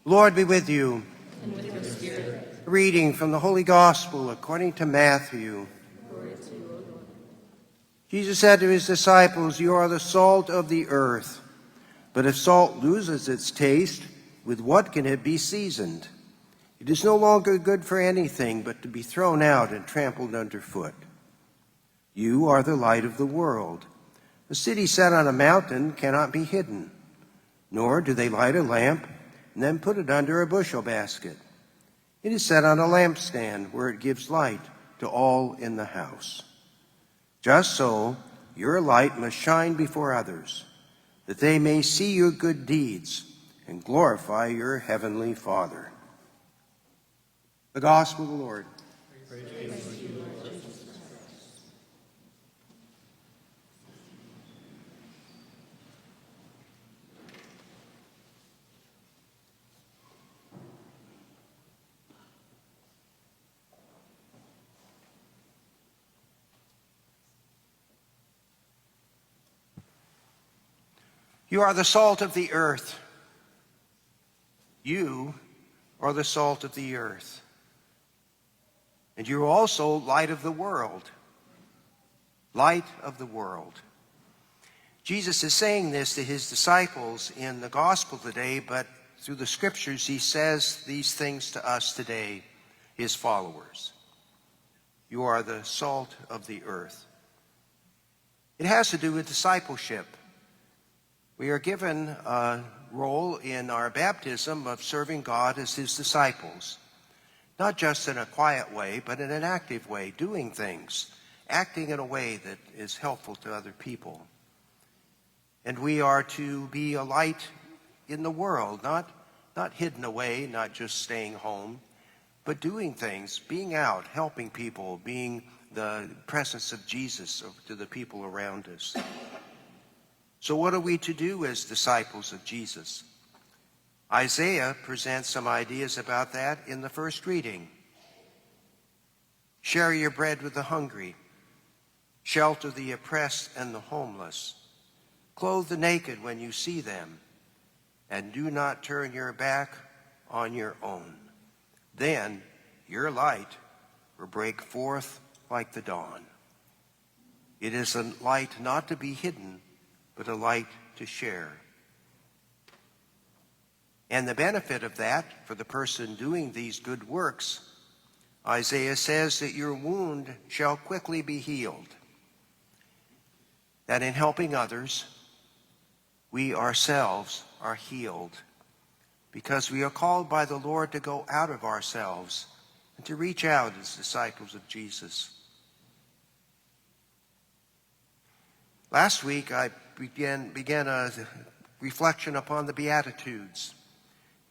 Lord be with you. And with your spirit. A reading from the Holy Gospel according to Matthew. Glory to you, O Lord. Jesus said to his disciples, "You are the salt of the earth. But if salt loses its taste, with what can it be seasoned? It is no longer good for anything but to be thrown out and trampled underfoot. You are the light of the world. A city set on a mountain cannot be hidden, nor do they light a lamp and then put it under a bushel basket. It is set on a lampstand where it gives light to all in the house. Just so, your light must shine before others, that they may see your good deeds and glorify your heavenly Father." The Gospel of the Lord. Praise to you, Lord Jesus Christ. You are the salt of the earth. You are the salt of the earth. And you are also light of the world. Light of the world. Jesus is saying this to his disciples in the gospel today, but through the scriptures he says these things to us today, his followers. You are the salt of the earth. It has to do with discipleship. We are given a role in our baptism of serving God as his disciples, not just in a quiet way, but in an active way, doing things, acting in a way that is helpful to other people. And we are to be a light in the world, not hidden away, not just staying home, but doing things, being out, helping people, being the presence of Jesus to the people around us. So what are we to do as disciples of Jesus? Isaiah presents some ideas about that in the first reading. Share your bread with the hungry. Shelter the oppressed and the homeless. Clothe the naked when you see them. And do not turn your back on your own. Then your light will break forth like the dawn. It is a light not to be hidden, but a light to share. And the benefit of that for the person doing these good works, Isaiah says that your wound shall quickly be healed. That in helping others, we ourselves are healed because we are called by the Lord to go out of ourselves and to reach out as disciples of Jesus. Last week, I began a reflection upon the Beatitudes,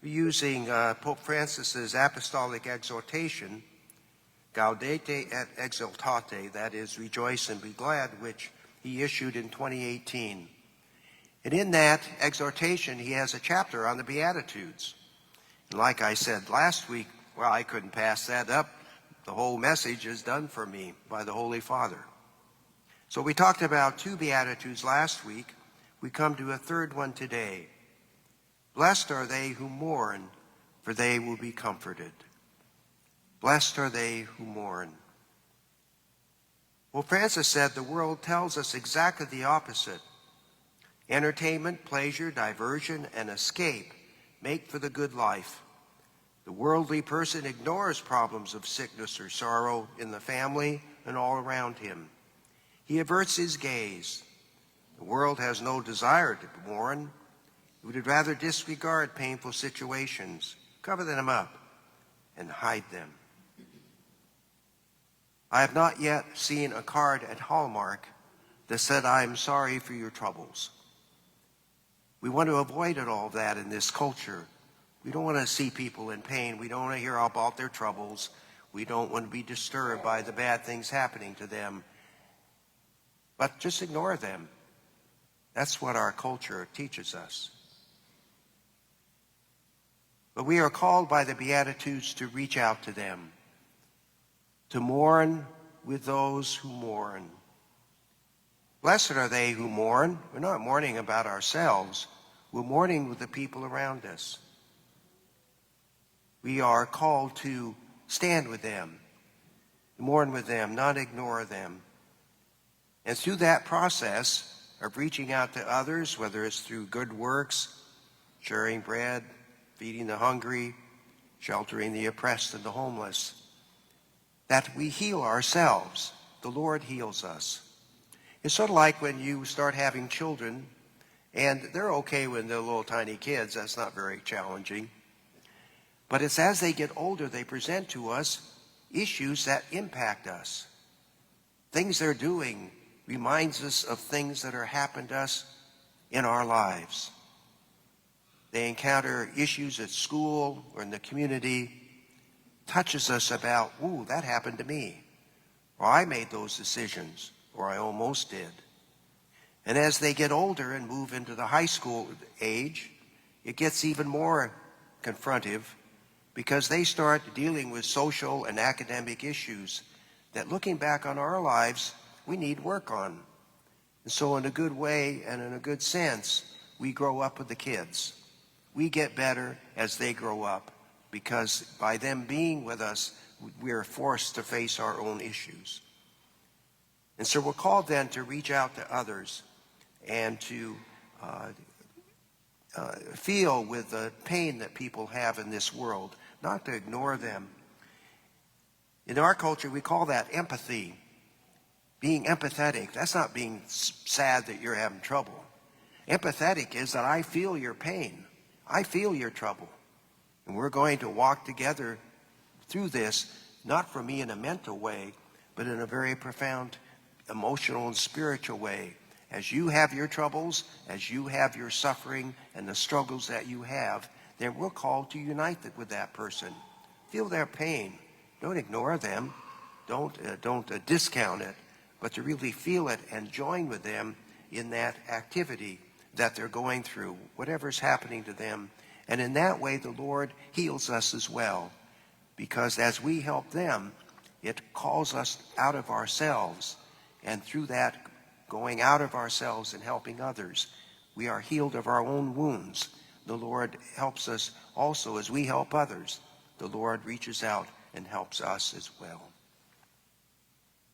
using Pope Francis's apostolic exhortation, Gaudete et Exultate, that is, rejoice and be glad, which he issued in 2018. And in that exhortation, he has a chapter on the Beatitudes. And like I said last week, well, I couldn't pass that up. The whole message is done for me by the Holy Father. So we talked about 2 Beatitudes last week. We come to a third one today. Blessed are they who mourn, for they will be comforted. Blessed are they who mourn. Well, Francis said the world tells us exactly the opposite. Entertainment, pleasure, diversion, and escape make for the good life. The worldly person ignores problems of sickness or sorrow in the family and all around him. He averts his gaze. The world has no desire to mourn. It would rather disregard painful situations, cover them up, and hide them. I have not yet seen a card at Hallmark that said, "I am sorry for your troubles." We want to avoid all of that in this culture. We don't want to see people in pain. We don't want to hear about their troubles. We don't want to be disturbed by the bad things happening to them. But just ignore them. That's what our culture teaches us. But we are called by the Beatitudes to reach out to them, to mourn with those who mourn. Blessed are they who mourn. We're not mourning about ourselves. We're mourning with the people around us. We are called to stand with them, mourn with them, not ignore them. And through that process of reaching out to others, whether it's through good works, sharing bread, feeding the hungry, sheltering the oppressed and the homeless, that we heal ourselves. The Lord heals us. It's sort of like when you start having children, and they're okay when they're little tiny kids. That's not very challenging. But it's as they get older, they present to us issues that impact us. Things they're doing reminds us of things that are happened to us in our lives. They encounter issues at school or in the community, touches us about, ooh, that happened to me. Or I made those decisions, or I almost did. And as they get older and move into the high school age, it gets even more confrontive because they start dealing with social and academic issues that, looking back on our lives, we need work on. And so in a good way and in a good sense, we grow up with the kids. We get better as they grow up because by them being with us, we are forced to face our own issues. And so we're called then to reach out to others and to feel with the pain that people have in this world, not to ignore them. In our culture, we call that empathy. Being empathetic, that's not being sad that you're having trouble. Empathetic is that I feel your pain. I feel your trouble. And we're going to walk together through this, not for me in a mental way, but in a very profound emotional and spiritual way. As you have your troubles, as you have your suffering and the struggles that you have, then we're called to unite with that person. Feel their pain. Don't ignore them. Don't discount it, but to really feel it and join with them in that activity that they're going through, whatever's happening to them. And in that way, the Lord heals us as well, because as we help them, it calls us out of ourselves. And through that going out of ourselves and helping others, we are healed of our own wounds. The Lord helps us also as we help others. The Lord reaches out and helps us as well.